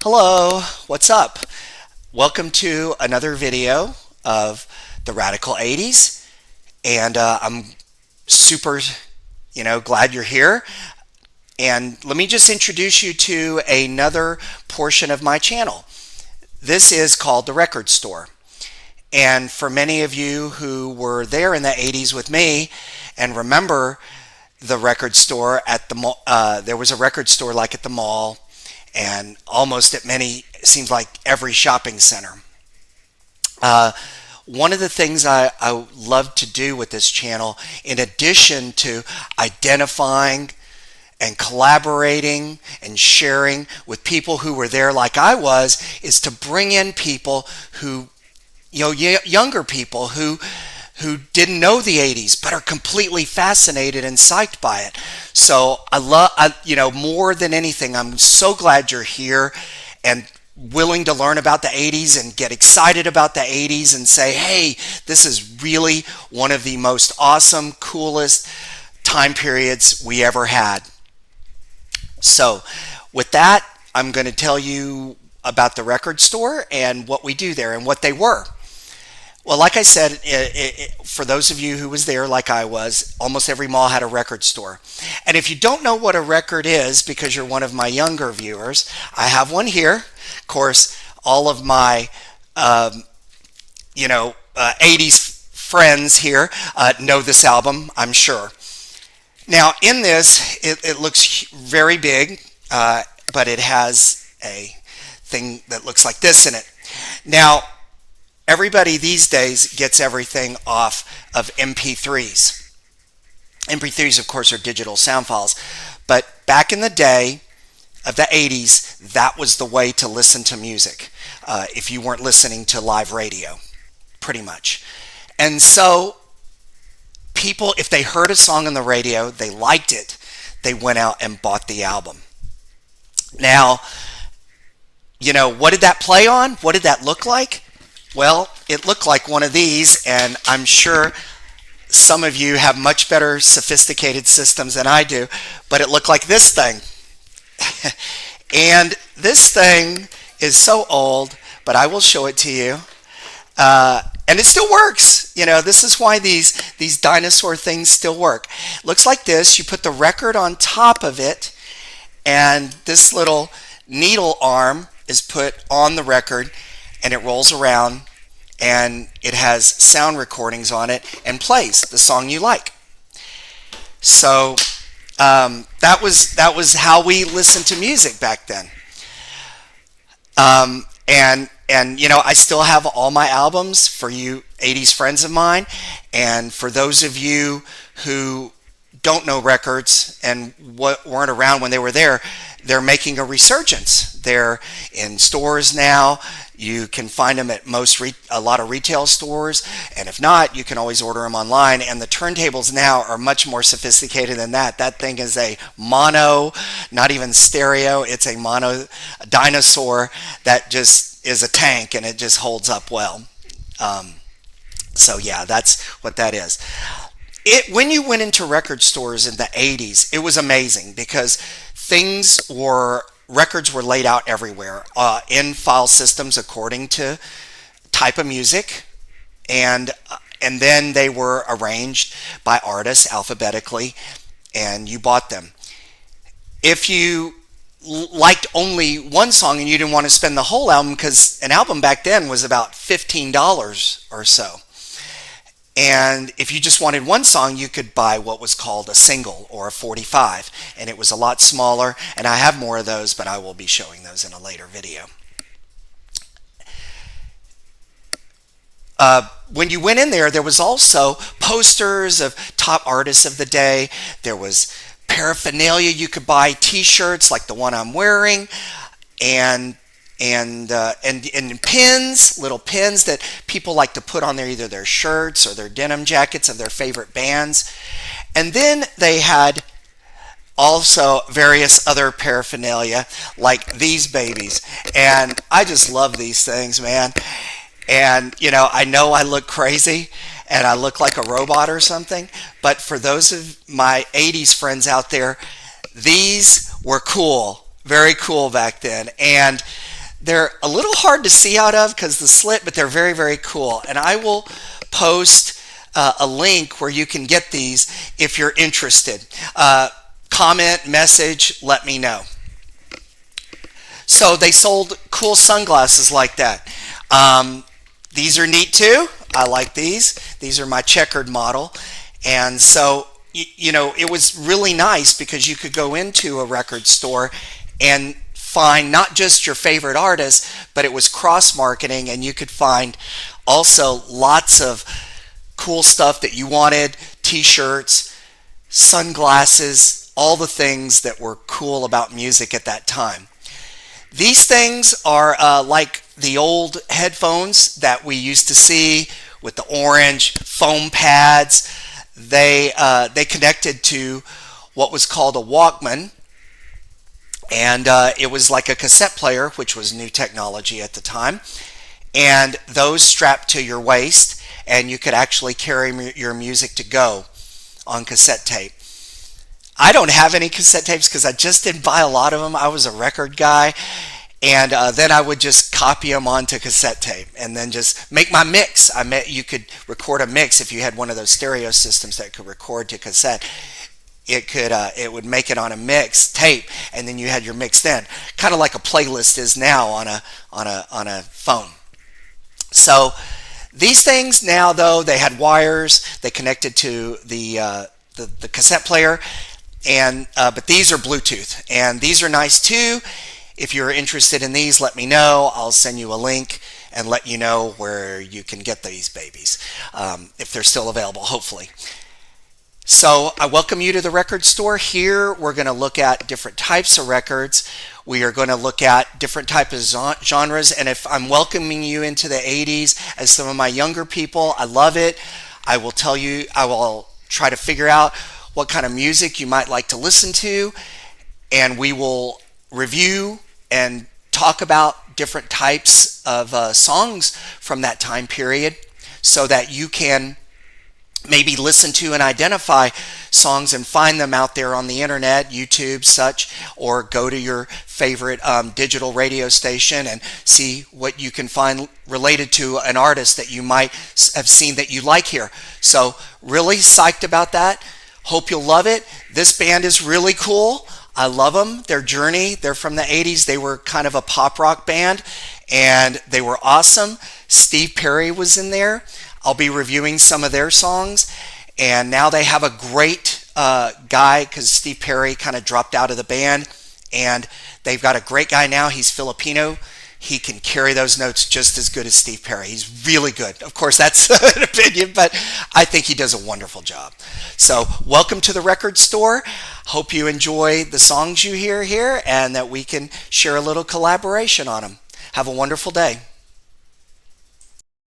Hello, what's up? Welcome to another video of the Radical 80s, and I'm super, glad you're here. And let me just introduce you to another portion of my channel. This is called The Record Store. And for many of you who were there in the 80s with me and remember the record store at the mall, there was a record store like at the mall and almost at many, it seems like every shopping center. One of the things I love to do with this channel, in addition to identifying and collaborating and sharing with people who were there like I was, is to bring in people who, younger people who didn't know the 80s but are completely fascinated and psyched by it. So more than anything, I'm so glad you're here and willing to learn about the 80s and get excited about the 80s and say, hey, this is really one of the most awesome, coolest time periods we ever had. So with that, I'm going to tell you about the record store and what we do there and what they were. Well, like I said, for those of you who was there like I was, almost every mall had a record store. And if you don't know what a record is, because you're one of my younger viewers, I have one here. Of course, all of my 80s friends here know this album, I'm sure. Now, in this, it looks very big, but it has a thing that looks like this in it. Now, everybody these days gets everything off of MP3s. MP3s, of course, are digital sound files. But back in the day of the 80s, that was the way to listen to music if you weren't listening to live radio, pretty much. And so people, if they heard a song on the radio, they liked it, they went out and bought the album. Now, what did that play on? What did that look like? Well, it looked like one of these, and I'm sure some of you have much better sophisticated systems than I do, but it looked like this thing. And this thing is so old, but I will show it to you. And it still works. This is why these dinosaur things still work. It looks like this. You put the record on top of it, and this little needle arm is put on the record, and it rolls around, and it has sound recordings on it and plays the song you like. So that was how we listened to music back then. And I still have all my albums for you 80s friends of mine, and for those of you who don't know records and weren't around when they were there, they're making a resurgence. They're in stores now. You can find them at a lot of retail stores, and if not, you can always order them online. And the turntables now are much more sophisticated than that. That thing is a mono, not even stereo. It's a mono dinosaur that just is a tank, and it just holds up well. So yeah, that's what that is. When you went into record stores in the 80s, it was amazing because records were laid out everywhere in file systems according to type of music, and then they were arranged by artists alphabetically, and you bought them. If you liked only one song and you didn't want to spend the whole album, because an album back then was about $15 or so. And if you just wanted one song, you could buy what was called a single or a 45, and it was a lot smaller, and I have more of those, but I will be showing those in a later video. When you went in there was also posters of top artists of the day. There was paraphernalia. You could buy t-shirts like the one I'm wearing, and pins, little pins that people like to put on either their shirts or their denim jackets of their favorite bands. And then they had also various other paraphernalia like these babies. And I just love these things, man. And, I know I look crazy and I look like a robot or something, but for those of my 80s friends out there, these were cool, very cool back then. And They're a little hard to see out of because the slit, but they're very, very cool. And I will post a link where you can get these if you're interested. Comment, message, let me know. So they sold cool sunglasses like that. These are neat too. I like these. These are my checkered model. And so, it was really nice because you could go into a record store and find not just your favorite artists, but it was cross marketing, and you could find also lots of cool stuff that you wanted, t-shirts, sunglasses, all the things that were cool about music at that time. These things are like the old headphones that we used to see with the orange foam pads. They connected to what was called a Walkman, and it was like a cassette player, which was new technology at the time. And those strapped to your waist, and you could actually carry your music to go on cassette tape. I don't have any cassette tapes because I just didn't buy a lot of them. I was a record guy, and then I would just copy them onto cassette tape and then just make my mix. You could record a mix if you had one of those stereo systems that could record to cassette. It would make it on a mix tape, and then you had your mix then, kind of like a playlist is now on a phone. So these things now, though, they had wires. They connected to the cassette player. But these are Bluetooth, and these are nice too. If you're interested in these, let me know. I'll send you a link and let you know where you can get these babies, if they're still available, hopefully. So I welcome you to the record store. Here we're going to look at different types of records. We are going to look at different types of genres, and if I'm welcoming you into the 80s as some of my younger people, I love it. I will try to figure out what kind of music you might like to listen to, and we will review and talk about different types of songs from that time period so that you can maybe listen to and identify songs and find them out there on the internet, YouTube, such, or go to your favorite digital radio station and see what you can find related to an artist that you might have seen that you like here. So really psyched about that. Hope you'll love it. This band is really cool. I love them. Their journey, they're from the 80s. They were kind of a pop rock band, and they were awesome. Steve Perry was in there. I'll be reviewing some of their songs, and now they have a great guy because Steve Perry kind of dropped out of the band, and they've got a great guy now. He's Filipino. He can carry those notes just as good as Steve Perry. He's really good. Of course, that's an opinion, but I think he does a wonderful job. So welcome to the record store. Hope you enjoy the songs you hear here and that we can share a little collaboration on them. Have a wonderful day.